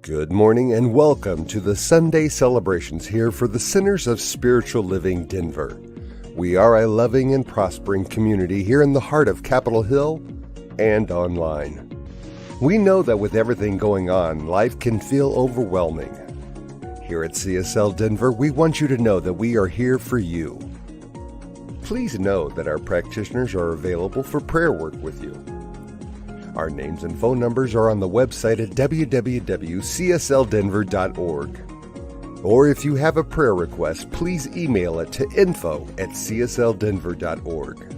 Good morning and welcome to the Sunday celebrations here for the Centers of Spiritual Living Denver. We are a loving and prospering community here in the heart of Capitol Hill and online. We know that with everything going on, life can feel overwhelming. Here at CSL Denver, we want you to know that we are here for you. Please know that our practitioners are available for prayer work with you. Our names and phone numbers are on the website at www.csldenver.org. Or if you have a prayer request, please email it to info@csldenver.org.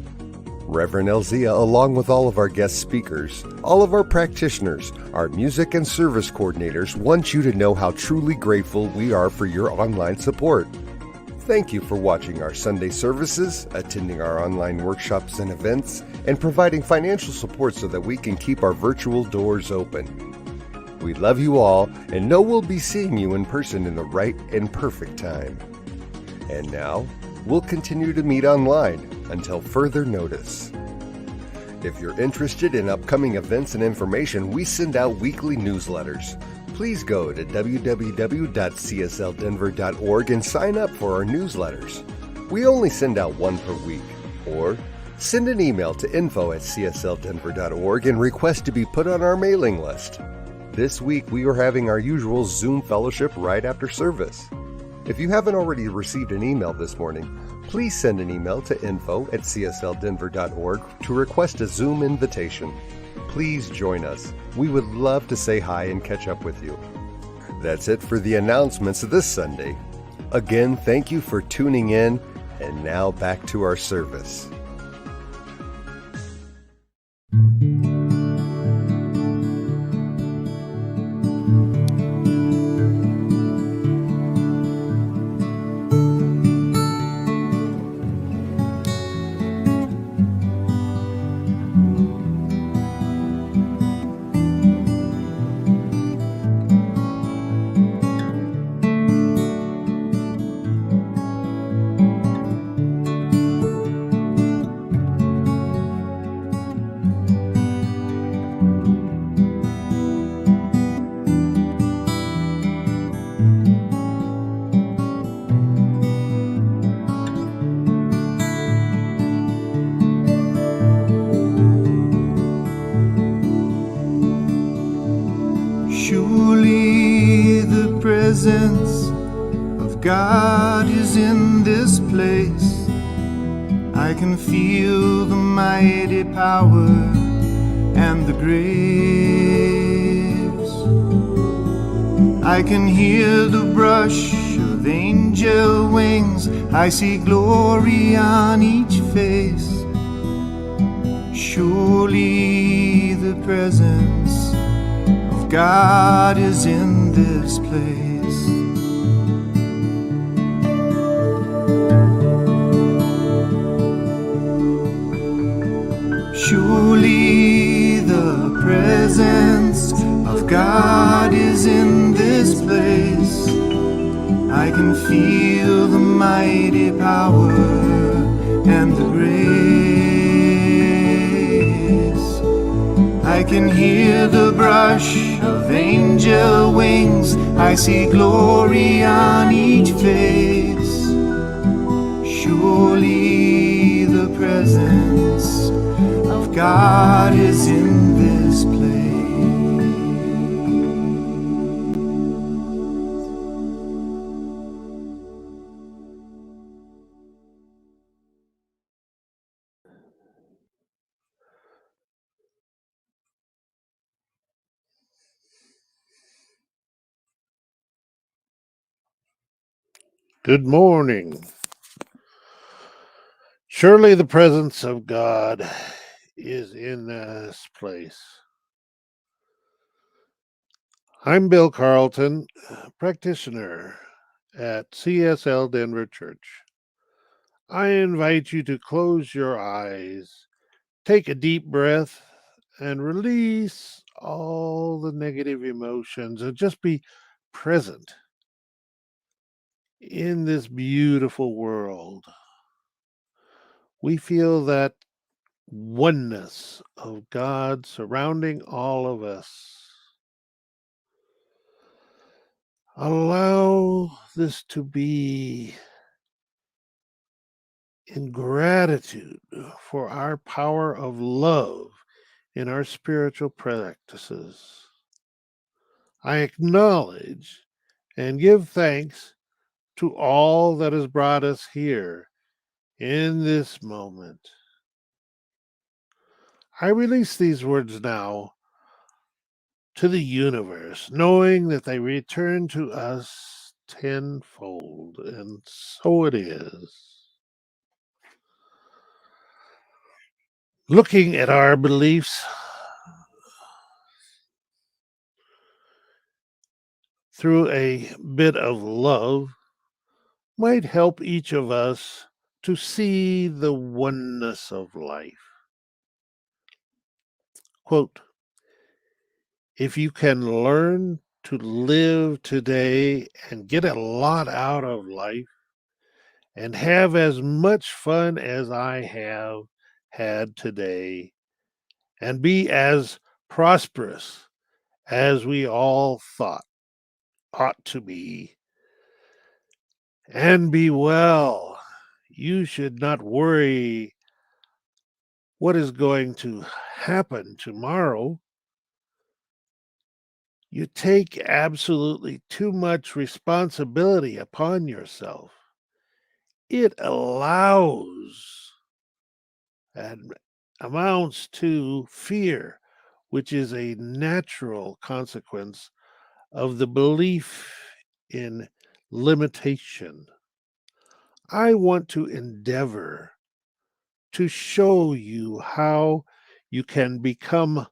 Reverend Elzia, along with all of our guest speakers, all of our practitioners, our music and service coordinators want you to know how truly grateful we are for your online support. Thank you for watching our Sunday services, attending our online workshops and events, and providing financial support so that we can keep our virtual doors open. We love you all and know we'll be seeing you in person in the right and perfect time. And now, we'll continue to meet online until further notice. If you're interested in upcoming events and information, we send out weekly newsletters. Please go to www.csldenver.org and sign up for our newsletters. We only send out one per week. Or send an email to info@csldenver.org and request to be put on our mailing list. This week we are having our usual Zoom fellowship right after service. If you haven't already received an email this morning, please send an email to info@csldenver.org to request a Zoom invitation. Please join us. We would love to say hi and catch up with you. That's it for the announcements this Sunday. Again, thank you for tuning in, and now back to our service. Surely the presence of God is in this place. I can feel the mighty power and the grace. I can hear the brush of angel wings. I see glory on each face. Surely the presence God is in this place. Surely the presence of God is in this place. I can feel the mighty power and the grace. I can hear the brush of angel wings. I see glory on each face. Surely the presence of God is in this place. Good morning. Surely the presence of God is in this place. I'm Bill Carlton, practitioner at CSL Denver Church. I invite you to close your eyes, take a deep breath, and release all the negative emotions and just be present in this beautiful world. We feel that oneness of God surrounding all of us. Allow this to be in gratitude for our power of love in our spiritual practices. I acknowledge and give thanks to all that has brought us here in this moment. I release these words now to the universe, knowing that they return to us tenfold, and so it is. Looking at our beliefs through a bit of love might help each of us to see the oneness of life. Quote, if you can learn to live today and get a lot out of life and have as much fun as I have had today and be as prosperous as we all thought ought to be and be well, you should not worry what is going to happen tomorrow. You take absolutely too much responsibility upon yourself. It allows and amounts to fear, which is a natural consequence of the belief in limitation. I want to endeavor to show you how you can become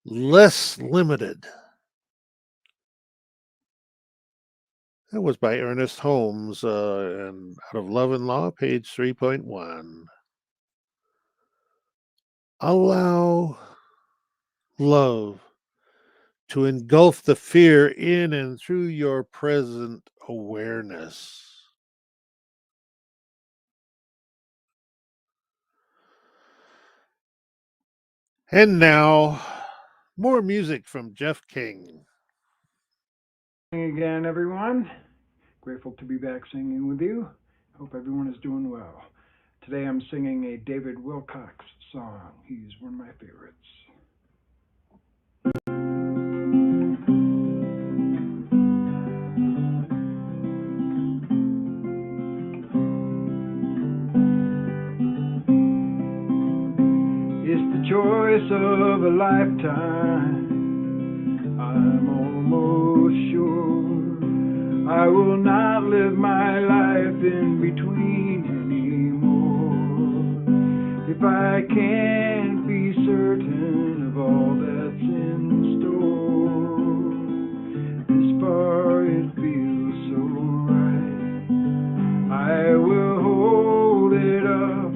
less limited. That was by Ernest Holmes, and Out of Love and Law, page 3.1. Allow love to engulf the fear in and through your present awareness. And now, more music from Jeff King. Again, everyone. Grateful to be back singing with you. Hope everyone is doing well. Today I'm singing a David Wilcox song. He's one of my favorites. It's the choice of a lifetime. I'm almost sure I will not live my life in between anymore. If I can't be certain of all that's in store, this far it feels so right. I will hold it up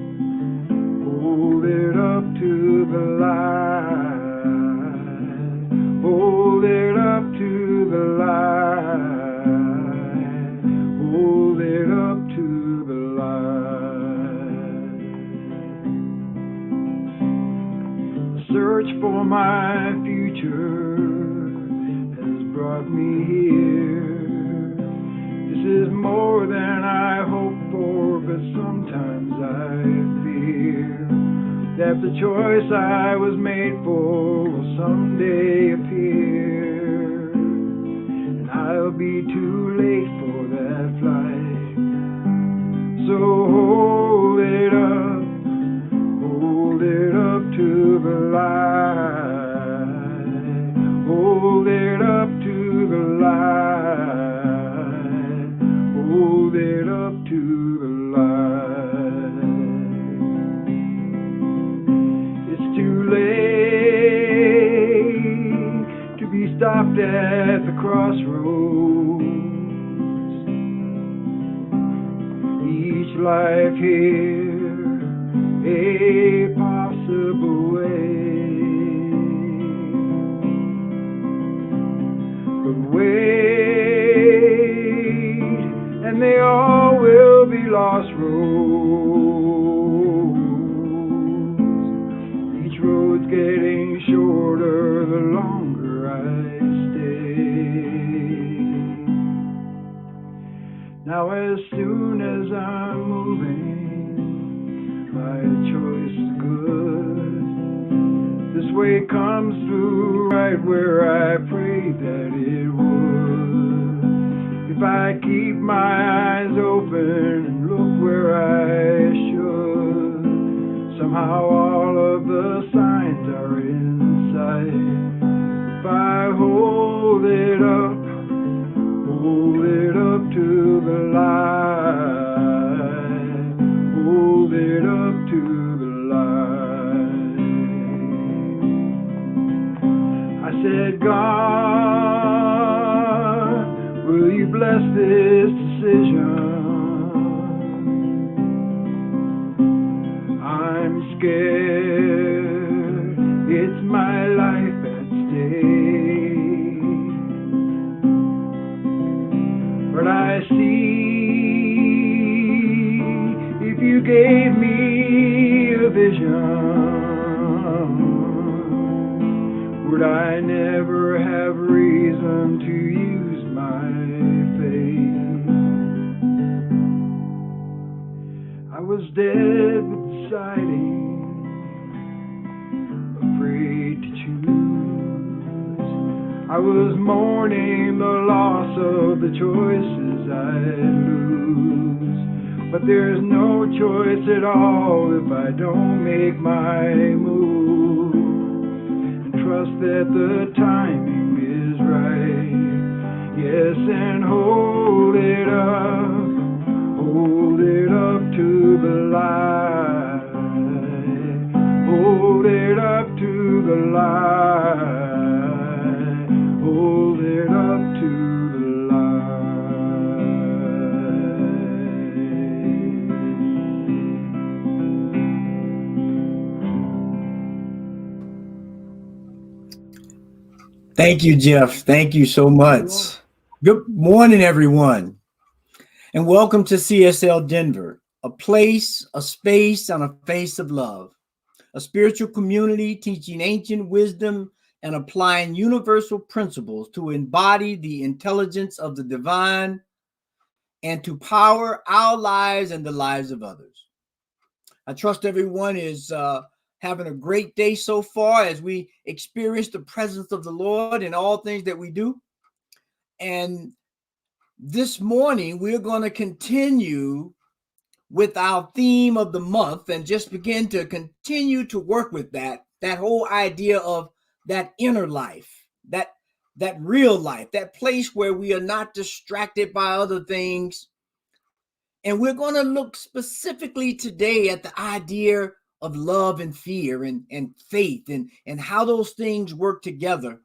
to the light, hold it up to the light, hold it up to the light. The search for my future has brought me here. This is more than I hoped for, but sometimes I fear that the choice I was made for will someday appear, and I'll be too late for that flight. So hold it up to the light, hold it up to the light, hold it up to the light. It's too late to be stopped at the crossroads. Each life here a possible way, but wait, and they all will be lost roads. Each road's getting shorter the longer I stay. Now as soon as I'm moving, my choice is good. This way comes through right where I prayed that it would. If I keep my eyes open and look where I should, somehow all of the signs are in sight. If I hold it up to the light, hold it up to the light. I said, God, will you bless this decision? I'm scared, it's my life at stake. But I see, if you gave me a vision, would I never have reason to use my faith? I was dead with deciding, afraid to choose. I was mourning the loss of the choices I'd lose. But there's no choice at all if I don't make my move and trust that the timing is right. Yes, and hold it up to the light, hold it up to the light, hold it up to the light. Thank you, Jeff. Thank you so much. Good morning, everyone, and welcome to CSL Denver, a place, a space, and a face of love, a spiritual community teaching ancient wisdom and applying universal principles to embody the intelligence of the divine and to power our lives and the lives of others. I trust everyone is having a great day so far as we experience the presence of the Lord in all things that we do. And this morning, we're going to continue with our theme of the month and just begin to continue to work with that whole idea of that inner life, that real life, that place where we are not distracted by other things. And we're going to look specifically today at the idea of love and fear and faith and how those things work together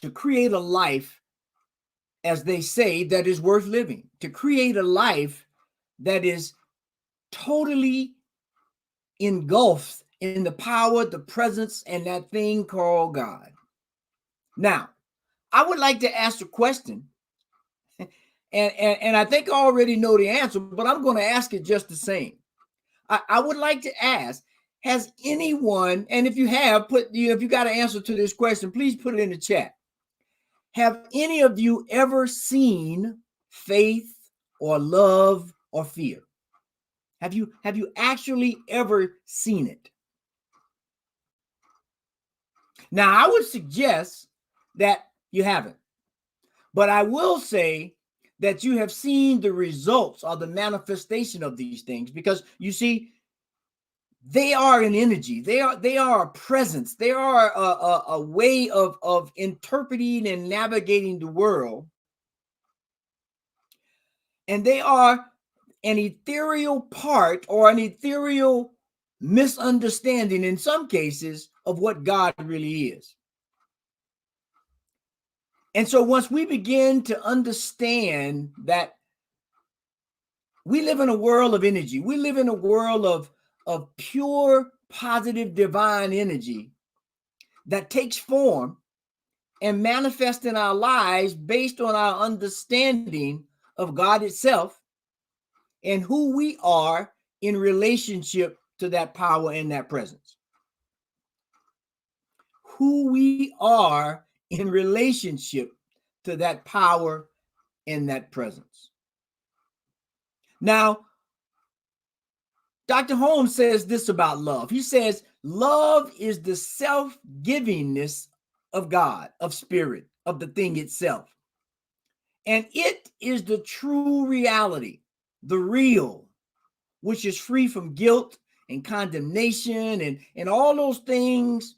to create a life, as they say, that is worth living, to create a life that is totally engulfed in the power, the presence, and that thing called God. Now, I would like to ask a question, and I think I already know the answer, but I'm going to ask it just the same. I would like to ask, has anyone, and if you have, if you got an answer to this question, please put it in the chat. Have any of you ever seen faith or love or fear? Have you actually ever seen it? Now, I would suggest that you haven't, but I will say that you have seen the results or the manifestation of these things, because you see, they are an energy. They are a presence. They are a way of interpreting and navigating the world. And they are an ethereal part or an ethereal misunderstanding in some cases of what God really is. And so once we begin to understand that we live in a world of energy, we live in a world of pure, positive, divine energy that takes form and manifests in our lives based on our understanding of God itself and who we are in relationship to that power and that presence. Who we are in relationship to that power and that presence. Now, Dr. Holmes says this about love. He says, love is the self-givingness of God, of spirit, of the thing itself. And it is the true reality, the real, which is free from guilt and condemnation and all those things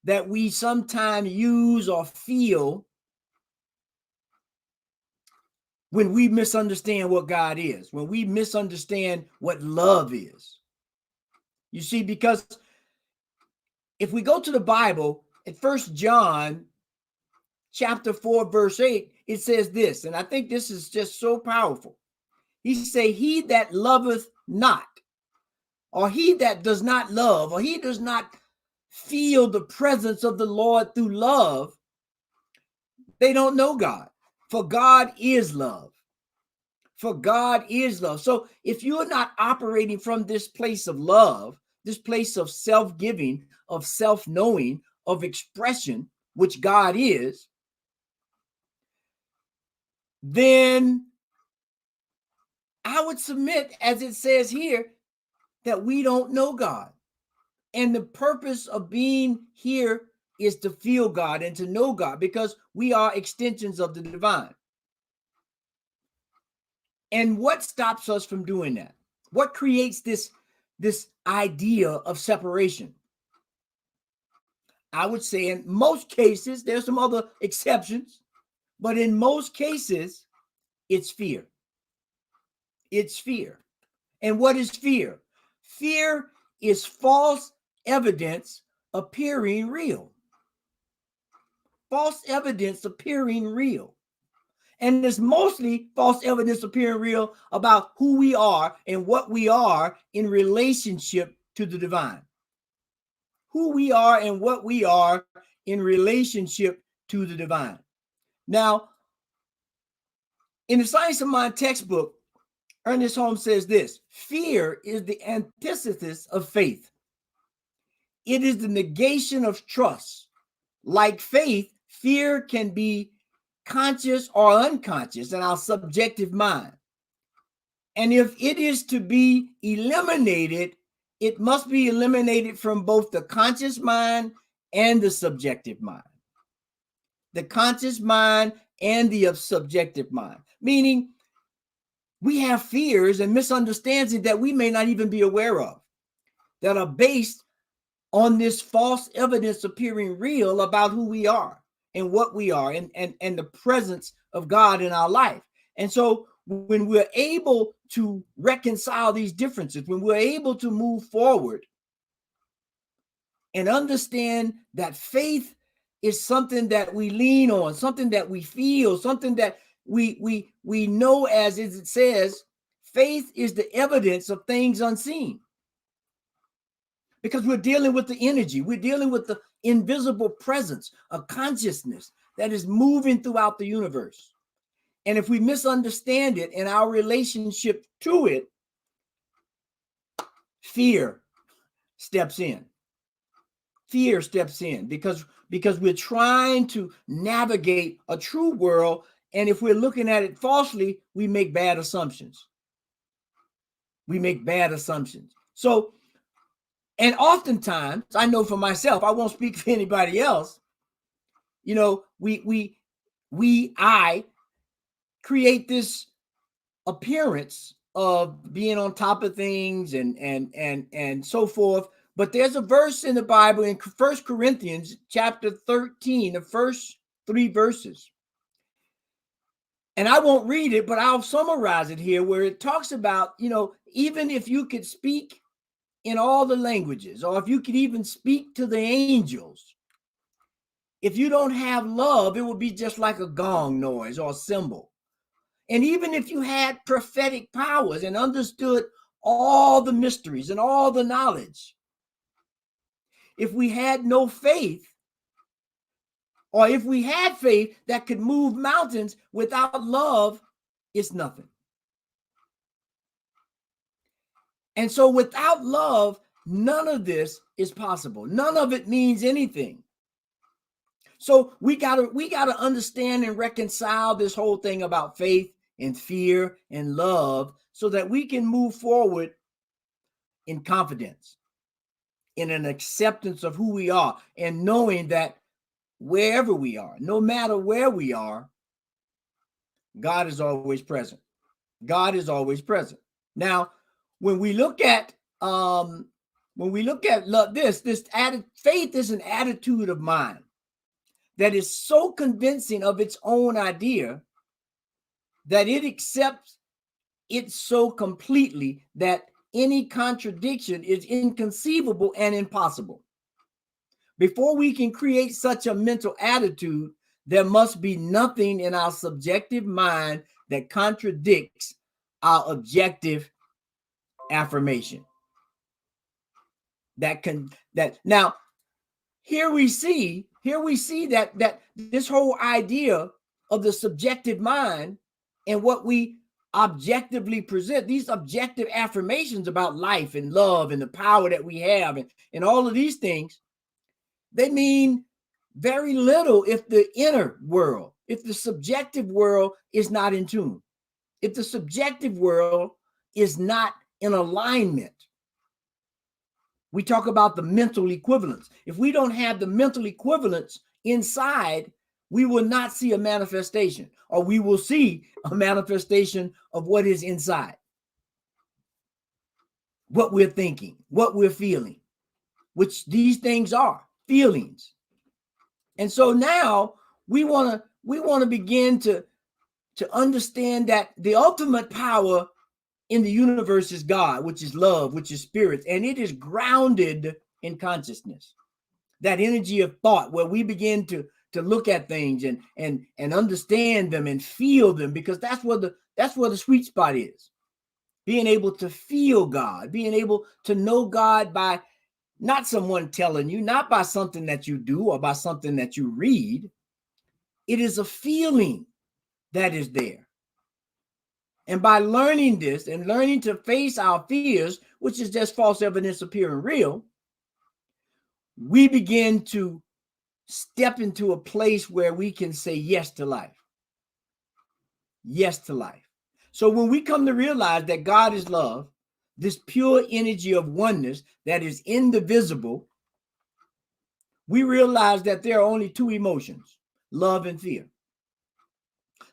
that we sometimes use or feel when we misunderstand what God is, when we misunderstand what love is. You see, because if we go to the Bible, at 1 John chapter 4, verse 8, it says this, and I think this is just so powerful. He say, he that loveth not, or he that does not love, or he does not feel the presence of the Lord through love, they don't know God. For God is love. For God is love. So if you're not operating from this place of love, this place of self-giving, of self-knowing, of expression, which God is, then I would submit, as it says here, that we don't know God. And the purpose of being here is to feel God and to know God, because we are extensions of the divine. And what stops us from doing that? What creates this idea of separation? I would say in most cases, there's some other exceptions, but in most cases, it's fear. It's fear. And what is fear? Fear is false evidence appearing real. False evidence appearing real. And it's mostly false evidence appearing real about who we are and what we are in relationship to the divine. Who we are and what we are in relationship to the divine. Now, in the Science of Mind textbook, Ernest Holmes says this: fear is the antithesis of faith. It is the negation of trust. Like faith, fear can be conscious or unconscious in our subjective mind. And if it is to be eliminated, it must be eliminated from both the conscious mind and the subjective mind. The conscious mind and the subjective mind. Meaning, we have fears and misunderstandings that we may not even be aware of, that are based on this false evidence appearing real about who we are and what we are and the presence of God in our life. And so when we're able to reconcile these differences, when we're able to move forward and understand that faith is something that we lean on, something that we feel, something that we know, as it says, faith is the evidence of things unseen. Because we're dealing with the energy, we're dealing with the invisible presence of consciousness that is moving throughout the universe. And if we misunderstand it in our relationship to it, fear steps in. Fear steps in because we're trying to navigate a true world. And if we're looking at it falsely, we make bad assumptions. We make bad assumptions. So, and oftentimes, I know for myself, I won't speak for anybody else, you know, I create this appearance of being on top of things and so forth. But there's a verse in the Bible in 1 Corinthians chapter 13, the first 3 verses. And I won't read it, but I'll summarize it here, where it talks about, you know, even if you could speak in all the languages, or if you could even speak to the angels, if you don't have love, it would be just like a gong noise or a cymbal. And even if you had prophetic powers and understood all the mysteries and all the knowledge, if we had no faith, or if we had faith that could move mountains, without love, it's nothing. And so without love, none of this is possible. None of it means anything. So we gotta understand and reconcile this whole thing about faith and fear and love, so that we can move forward in confidence, in an acceptance of who we are, and knowing that wherever we are, no matter where we are, God is always present. God is always present. Now, when we look at love, faith is an attitude of mind that is so convincing of its own idea that it accepts it so completely that any contradiction is inconceivable and impossible. Before we can create such a mental attitude, there must be nothing in our subjective mind that contradicts our objective affirmation. Now here we see that this whole idea of the subjective mind and what we objectively present, these objective affirmations about life and love and the power that we have and all of these things, they mean very little if the inner world, if the subjective world is not in tune, if the subjective world is not in alignment. We talk about the mental equivalence. If we don't have the mental equivalence inside, we will not see a manifestation, or we will see a manifestation of what is inside, what we're thinking, what we're feeling, which these things are feelings. And so now we want to begin to understand that the ultimate power in the universe is God, which is love, which is spirit, and it is grounded in consciousness. That energy of thought where we begin to look at things and understand them and feel them, because that's where the sweet spot is. Being able to feel God, being able to know God by not someone telling you, not by something that you do or by something that you read. It is a feeling that is there. And by learning this and learning to face our fears, which is just false evidence appearing real, we begin to step into a place where we can say yes to life. Yes to life. So when we come to realize that God is love, this pure energy of oneness that is indivisible, we realize that there are only two emotions, love and fear.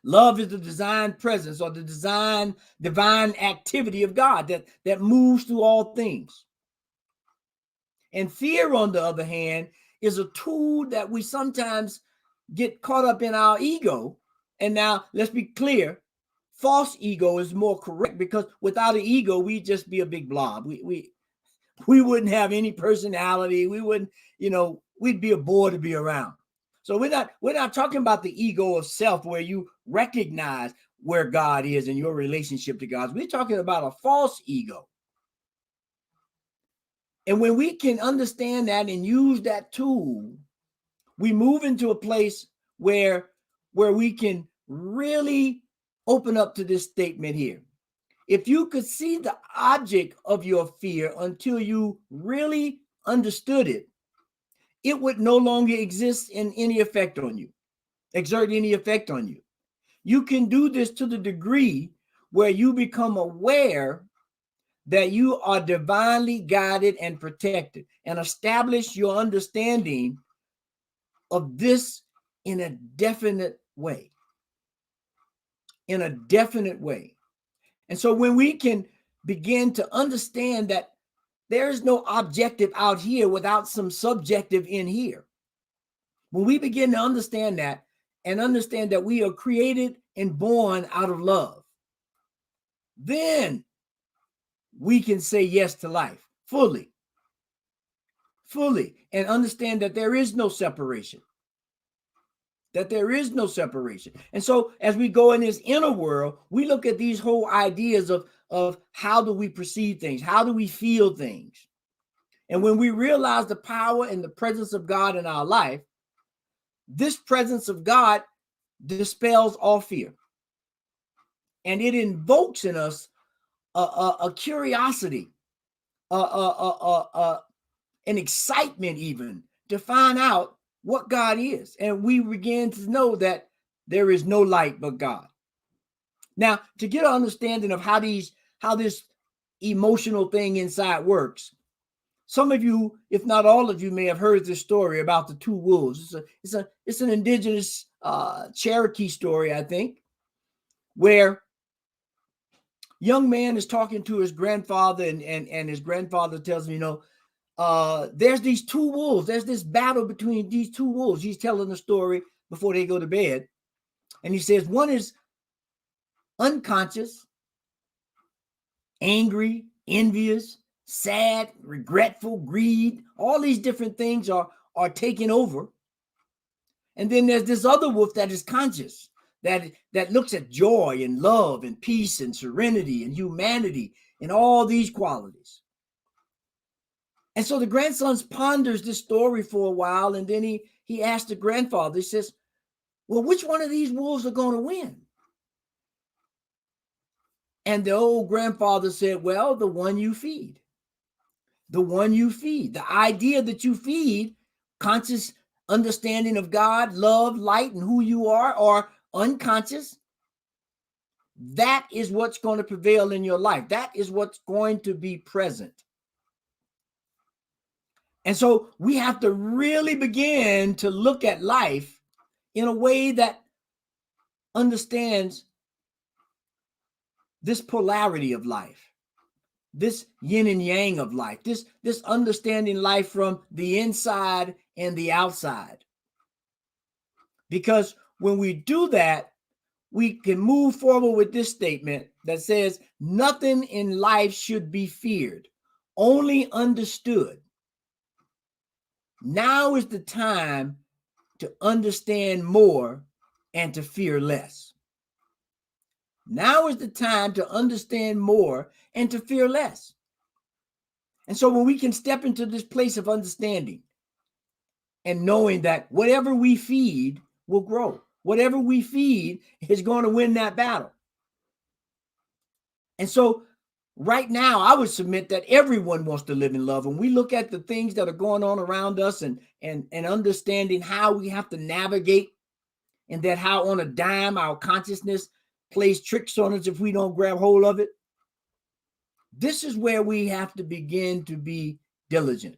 Love is the design presence or the divine activity of God that moves through all things. And fear, on the other hand, is a tool that we sometimes get caught up in our ego. And now let's be clear, false ego is more correct, because without an ego, we'd just be a big blob. We wouldn't have any personality. We wouldn't, we'd be a bore to be around. So we're not talking about the ego of self where you recognize where God is and your relationship to God. We're talking about a false ego. And when we can understand that and use that tool, we move into a place where we can really open up to this statement here. If you could see the object of your fear until you really understood it, it would no longer exist in any effect on you, exert any effect on you. You can do this to the degree where you become aware that you are divinely guided and protected, and establish your understanding of this in a definite way. In a definite way. And so when we can begin to understand that there is no objective out here without some subjective in here. When we begin to understand that and understand that we are created and born out of love, then we can say yes to life fully, and understand that there is no separation. That there is no separation. And so as we go in this inner world, we look at these whole ideas of how do we perceive things? How do we feel things? And when we realize the power and the presence of God in our life, this presence of God dispels all fear. And it invokes in us a curiosity, an excitement even to find out what God is. And we begin to know that there is no light but God. Now, to get an understanding of how these how this emotional thing inside works. Some of you, if not all of you, may have heard this story about the two wolves. It's an indigenous Cherokee story, I think, where young man is talking to his grandfather, and his grandfather tells him, there's these two wolves. There's this battle between these two wolves. He's telling the story before they go to bed. And he says, one is unconscious, angry, envious, sad, regretful, greed. All these different things are taking over. And then there's this other wolf that is conscious, that looks at joy and love and peace and serenity and humanity and all these qualities. And so the grandson ponders this story for a while, and then he asks the grandfather, he says, well, which one of these wolves are going to win? And the old grandfather said, well, the one you feed. The one you feed. The idea that you feed, conscious understanding of God, love, light, and who you are, or unconscious, that is what's going to prevail in your life. That is what's going to be present. And so we have to really begin to look at life in a way that understands this polarity of life, this yin and yang of life, this understanding life from the inside and the outside. Because when we do that, we can move forward with this statement that says, nothing in life should be feared, only understood. Now is the time to understand more and to fear less. Now is the time to understand more and to fear less. And so when we can step into this place of understanding and knowing that whatever we feed will grow, whatever we feed is going to win that battle. And so right now, I would submit that everyone wants to live in love. When we look at the things that are going on around us and understanding how we have to navigate, and that how on a dime our consciousness plays tricks on us if we don't grab hold of it. This is where we have to begin to be diligent.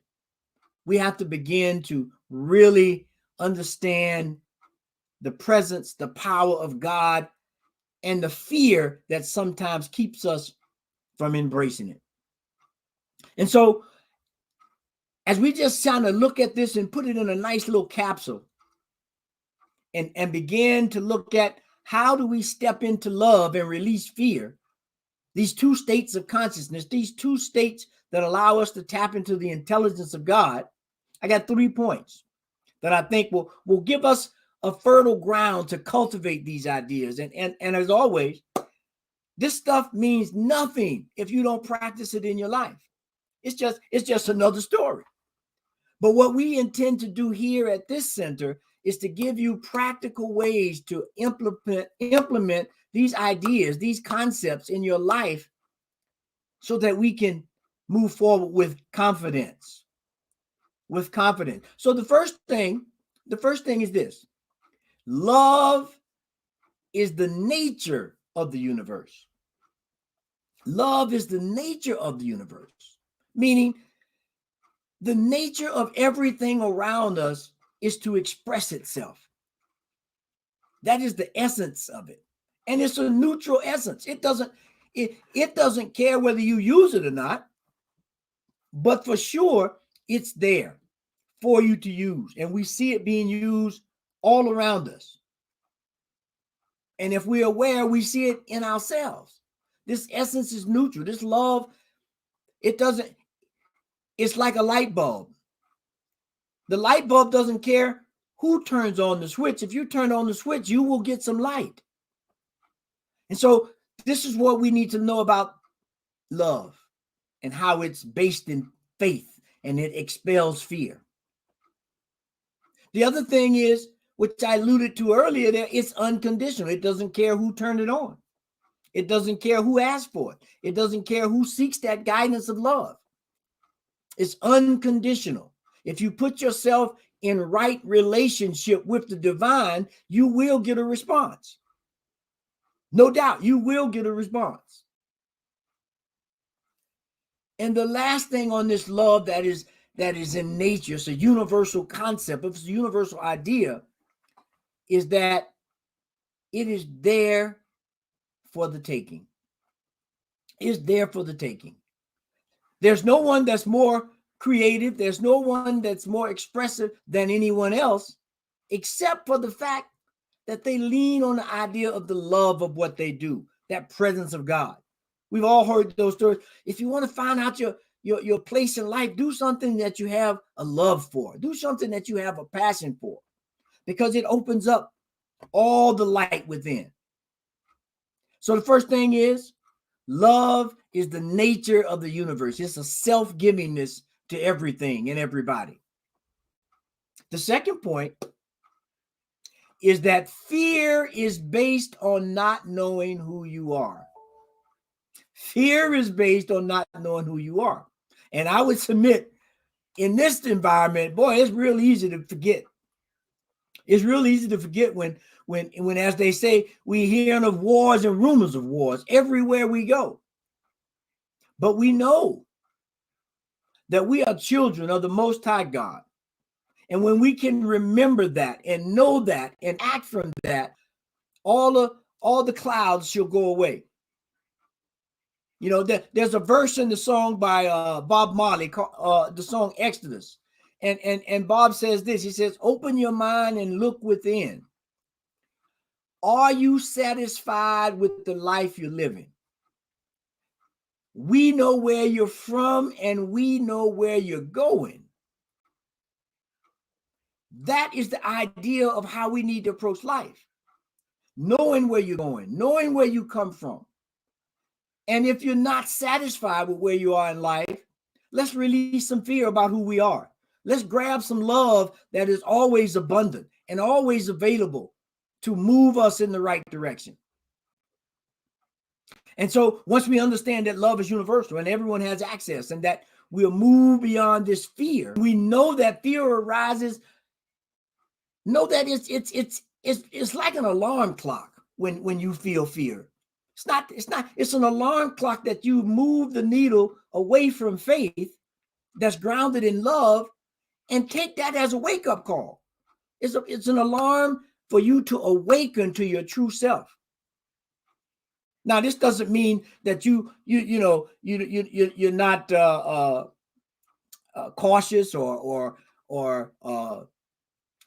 We have to begin to really understand the presence, the power of God, and the fear that sometimes keeps us from embracing it. And so as we just kind of look at this and put it in a nice little capsule and begin to look at how do we step into love and release fear, these two states of consciousness, these two states that allow us to tap into the intelligence of God, I got 3 points that I think will give us a fertile ground to cultivate these ideas. And as always, this stuff means nothing if you don't practice it in your life. It's just another story. But what we intend to do here at this center is to give you practical ways to implement these ideas, these concepts in your life so that we can move forward with confidence. With confidence. So the first thing is this. Love is the nature of the universe. Love is the nature of the universe, meaning the nature of everything around us is to express itself. That is the essence of it. And it's a neutral essence. It doesn't care whether you use it or not, but for sure, it's there for you to use. And we see it being used all around us. And if we're aware, we see it in ourselves. This essence is neutral. This love, it's like a light bulb. The light bulb doesn't care who turns on the switch. If you turn on the switch, you will get some light. And so this is what we need to know about love and how it's based in faith and it expels fear. The other thing is, which I alluded to earlier, there it's unconditional. It doesn't care who turned it on. It doesn't care who asked for it. It doesn't care who seeks that guidance of love. It's unconditional. If you put yourself in right relationship with the divine, you will get a response. No doubt, you will get a response. And the last thing on this love that is in nature, it's a universal concept, it's a universal idea, is that it is there for the taking. It's there for the taking. There's no one that's more creative. There's no one that's more expressive than anyone else, except for the fact that they lean on the idea of the love of what they do, that presence of God. We've all heard those stories. If you want to find out your place in life, do something that you have a love for. Do something that you have a passion for, because it opens up all the light within. So the first thing is, love is the nature of the universe. It's a self-givingness to everything and everybody. The second point is that fear is based on not knowing who you are. Fear is based on not knowing who you are. And I would submit, in this environment, boy, it's real easy to forget. It's real easy to forget when, as they say, we hear of wars and rumors of wars everywhere we go. But we know that we are children of the Most High God. And when we can remember that and know that and act from that, all the clouds shall go away. You know, there's a verse in the song by Bob Marley, the song Exodus. And Bob says this, he says, open your mind and look within. Are you satisfied with the life you're living? We know where you're from and we know where you're going. That is the idea of how we need to approach life. Knowing where you're going, knowing where you come from. And if you're not satisfied with where you are in life, let's release some fear about who we are. Let's grab some love that is always abundant and always available to move us in the right direction. And so once we understand that love is universal and everyone has access, and that we'll move beyond this fear, we know that fear arises. Know that it's like an alarm clock when you feel fear. It's an alarm clock that you move the needle away from faith that's grounded in love and take that as a wake-up call. It's an alarm for you to awaken to your true self. Now, this doesn't mean that you're not cautious or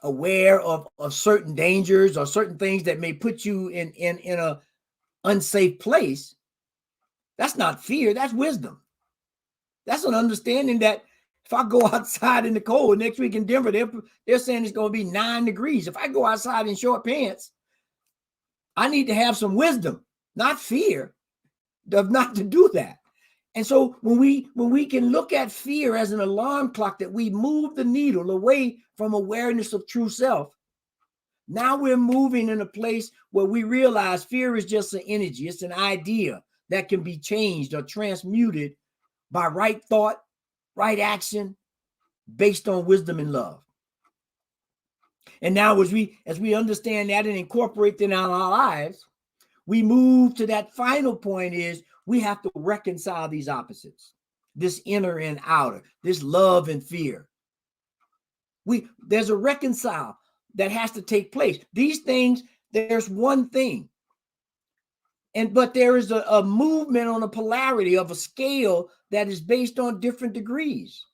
aware of certain dangers or certain things that may put you in a unsafe place. That's not fear, that's wisdom. That's an understanding that if I go outside in the cold next week in Denver, they're saying it's going to be 9 degrees. If I go outside in short pants, I need to have some wisdom, not fear, of not to do that. And so when we can look at fear as an alarm clock, that we move the needle away from awareness of true self, now we're moving in a place where we realize fear is just an energy. It's an idea that can be changed or transmuted by right thought, right action, based on wisdom and love. And now as we understand that and incorporate that in our lives, we move to that final point is we have to reconcile these opposites, this inner and outer, this love and fear. There's a reconcile that has to take place. These things, there's one thing. But there is a movement on a polarity of a scale that is based on different degrees.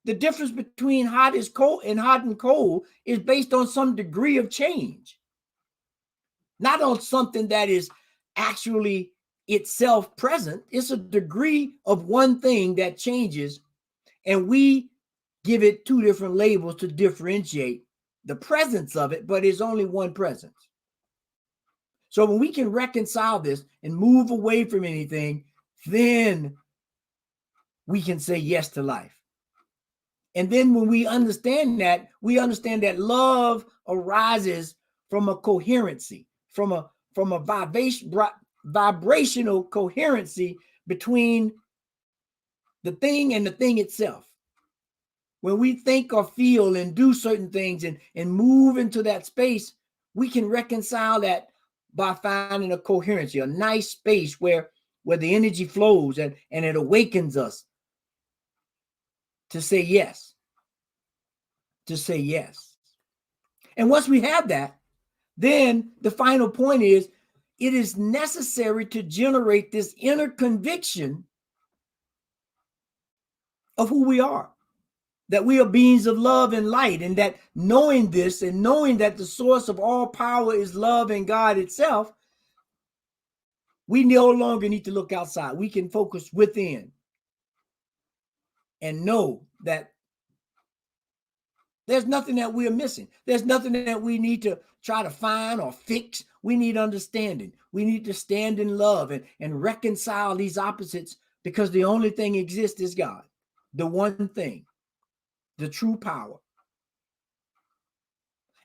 The difference between hot and cold is based on some degree of change, not on something that is actually itself present. It's a degree of one thing that changes, and we give it 2 different labels to differentiate the presence of it, but it's only one presence. So when we can reconcile this and move away from anything, then we can say yes to life. And then when we understand that love arises from a coherency, from a vibrational coherency between the thing and the thing itself. When we think or feel and do certain things and move into that space, we can reconcile that by finding a coherency, a nice space where where the energy flows and it awakens us to say yes, to say yes. And once we have that, then the final point is it is necessary to generate this inner conviction of who we are, that we are beings of love and light, and that knowing this and knowing that the source of all power is love and God itself, we no longer need to look outside. We can focus within and know that there's nothing that we are missing. There's nothing that we need to try to find or fix. We need understanding. We need to stand in love and reconcile these opposites, because the only thing exists is God, the one thing, the true power.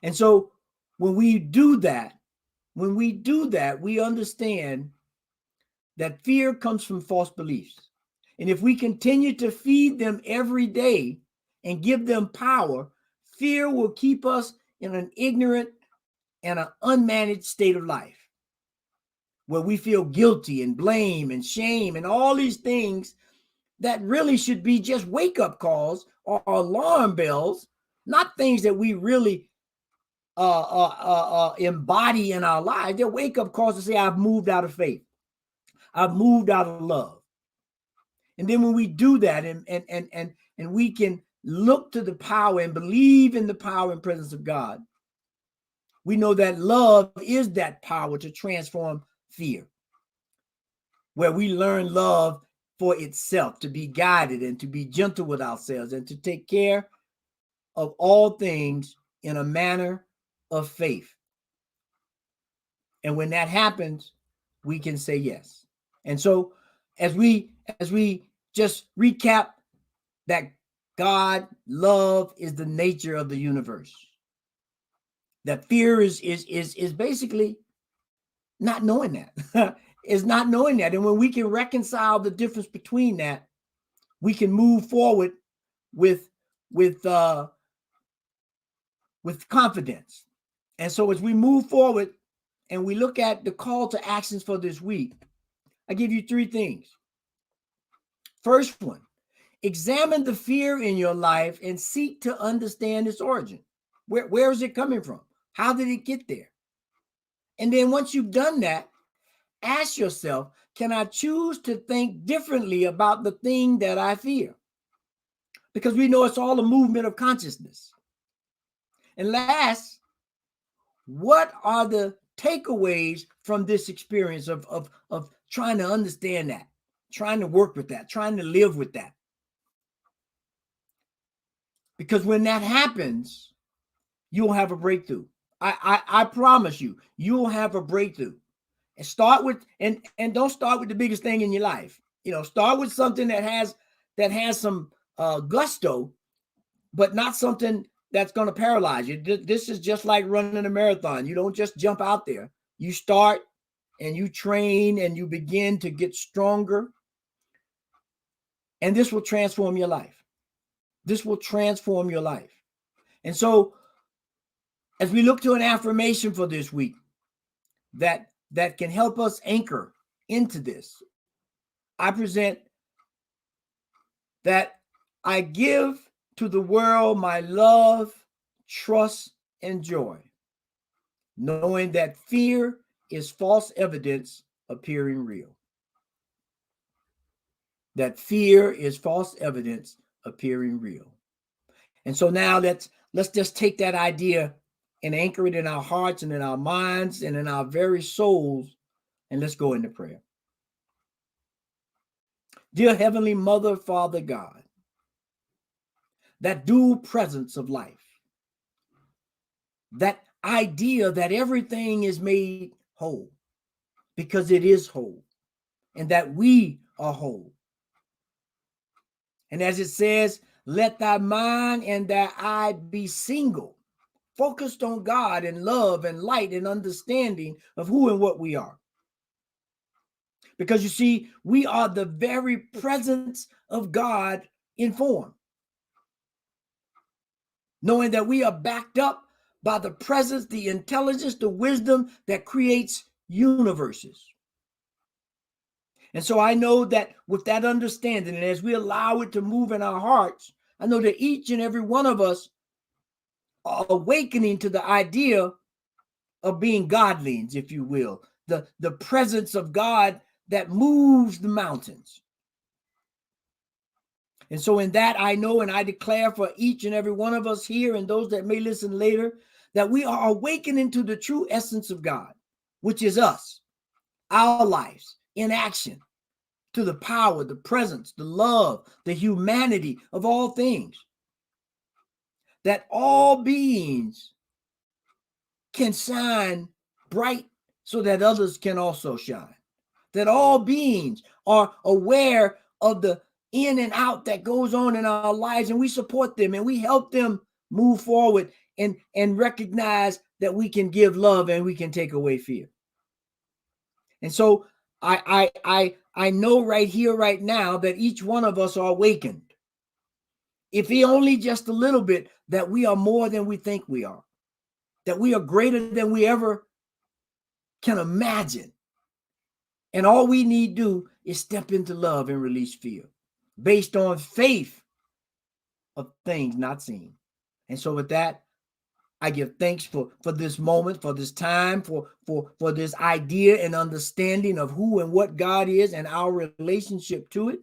And so when we do that, we understand that fear comes from false beliefs. And if we continue to feed them every day and give them power, fear will keep us in an ignorant and an unmanaged state of life, where we feel guilty and blame and shame and all these things that really should be just wake-up calls or alarm bells, not things that we really embody in our lives. They're wake-up calls to say, I've moved out of faith. I've moved out of love. And then when we do that and we can look to the power and believe in the power and presence of God, we know that love is that power to transform fear, where we learn love for itself, to be guided and to be gentle with ourselves and to take care of all things in a manner of faith. And when that happens, we can say yes. And so as we just recap that God, love is the nature of the universe. That fear is basically not knowing that. Is not knowing that. And when we can reconcile the difference between that, we can move forward with confidence. And so as we move forward and we look at the call to actions for this week, I give you three things. First one, examine the fear in your life and seek to understand its origin. Where is it coming from? How did it get there? And then once you've done that, ask yourself, can I choose to think differently about the thing that I fear? Because we know it's all a movement of consciousness. And last, what are the takeaways from this experience of trying to understand that, trying to work with that, trying to live with that? Because when that happens, you'll have a breakthrough. I promise you, you'll have a breakthrough. And start with, and don't start with the biggest thing in your life. Start with something that has some gusto, but not something that's going to paralyze you. This is just like running a marathon. You don't just jump out there. You start and you train and you begin to get stronger. And this will transform your life. This will transform your life. And so as we look to an affirmation for this week that can help us anchor into this, I present that I give to the world my love, trust, and joy, knowing that fear is false evidence appearing real. That fear is false evidence appearing real. And so now let's just take that idea and anchor it in our hearts and in our minds and in our very souls, and let's go into prayer. Dear Heavenly Mother, Father God, that dual presence of life, that idea that everything is made whole because it is whole, and that we are whole. And as it says, let thy mind and thy eye be single, focused on God and love and light and understanding of who and what we are. Because you see, we are the very presence of God in form. Knowing that we are backed up by the presence, the intelligence, the wisdom that creates universes. And so I know that with that understanding, and as we allow it to move in our hearts, I know that each and every one of us are awakening to the idea of being godlings, if you will, the presence of God that moves the mountains. And so in that, I know and I declare for each and every one of us here and those that may listen later, that we are awakening to the true essence of God, which is us, our lives in action, to the power, the presence, the love, the humanity of all things. That all beings can shine bright so that others can also shine. That all beings are aware of the in and out that goes on in our lives, and we support them and we help them move forward and recognize that we can give love and we can take away fear. And so I know right here, right now, that each one of us are awakened. If he only just a little bit, that we are more than we think we are, that we are greater than we ever can imagine. And all we need to do is step into love and release fear based on faith of things not seen. And so with that, I give thanks for this moment, for this time, for this idea and understanding of who and what God is and our relationship to it.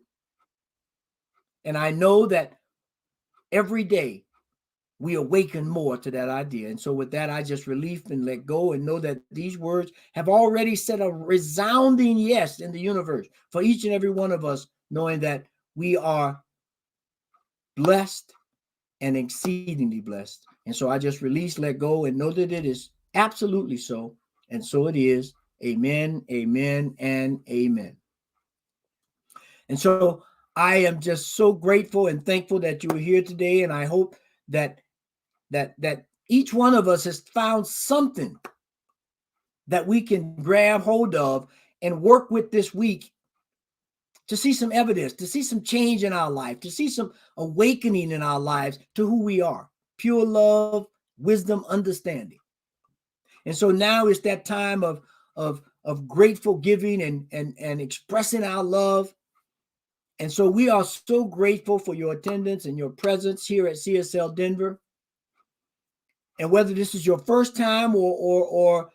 And I know that every day we awaken more to that idea. And so with that, I just release and let go and know that these words have already said a resounding yes in the universe for each and every one of us, knowing that we are blessed and exceedingly blessed. And so I just release, let go, and know that it is absolutely so. And so it is. Amen, amen, and amen. And so I am just so grateful and thankful that you are here today. And I hope that each one of us has found something that we can grab hold of and work with this week to see some evidence, to see some change in our life, to see some awakening in our lives to who we are. Pure love, wisdom, understanding. And so now it's that time of grateful giving and expressing our love. And so we are so grateful for your attendance and your presence here at CSL Denver. And whether this is your first time or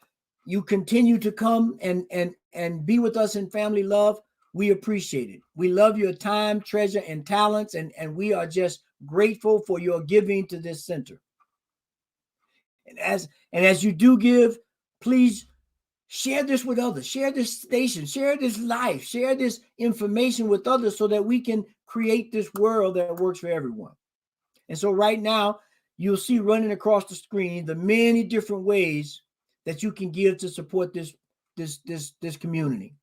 you continue to come and be with us in family love, we appreciate it. We love your time, treasure, and talents, and we are just grateful for your giving to this center. And as you do give, please share this with others. Share this station. Share this life. Share this information with others so that we can create this world that works for everyone. And so right now, you'll see running across the screen the many different ways that you can give to support this community.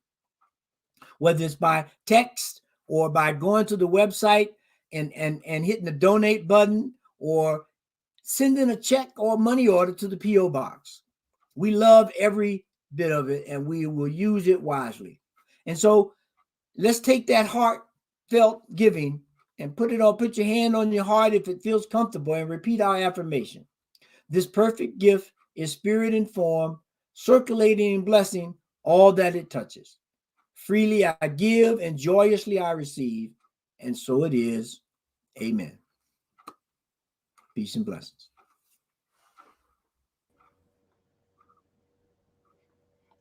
Whether it's by text or by going to the website and hitting the donate button or sending a check or money order to the P.O. box. We love every bit of it and we will use it wisely. And so let's take that heartfelt giving and put your hand on your heart if it feels comfortable and repeat our affirmation. This perfect gift is spirit informed, circulating and blessing all that it touches. Freely I give and joyously I receive, and so it is. Amen. Peace and blessings.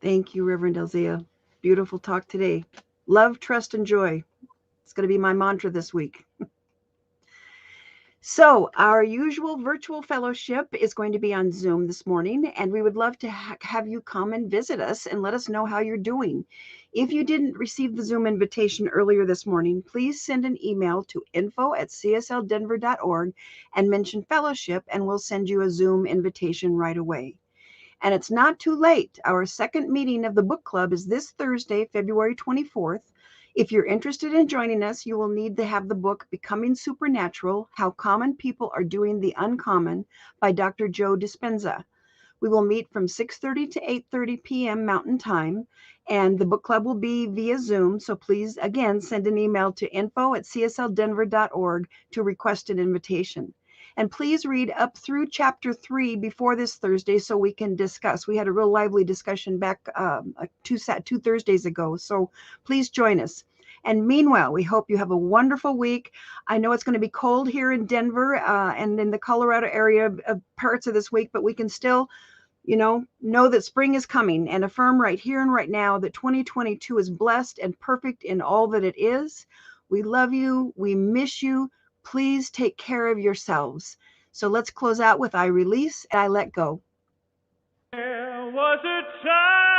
Thank you, Reverend Elzia. Beautiful talk today. Love, trust, and joy. It's going to be my mantra this week. So our usual virtual fellowship is going to be on Zoom this morning, and we would love to have you come and visit us and let us know how you're doing. If you didn't receive the Zoom invitation earlier this morning, please send an email to info@cslddenver.org and mention fellowship, and we'll send you a Zoom invitation right away. And it's not too late. Our second meeting of the book club is this Thursday, February 24th. If you're interested in joining us, you will need to have the book Becoming Supernatural, How Common People Are Doing the Uncommon by Dr. Joe Dispenza. We will meet from 6:30 to 8:30 p.m. Mountain Time, and the book club will be via Zoom. So please, again, send an email to info@cslddenver.org to request an invitation. And please read up through chapter 3 before this Thursday so we can discuss. We had a real lively discussion back 2 Thursdays ago. So please join us. And meanwhile, we hope you have a wonderful week. I know it's going to be cold here in Denver and in the Colorado area parts of this week, but we can still know that spring is coming and affirm right here and right now that 2022 is blessed and perfect in all that it is. We love you. We miss you. Please take care of yourselves. So let's close out with I release and I let go. There was a time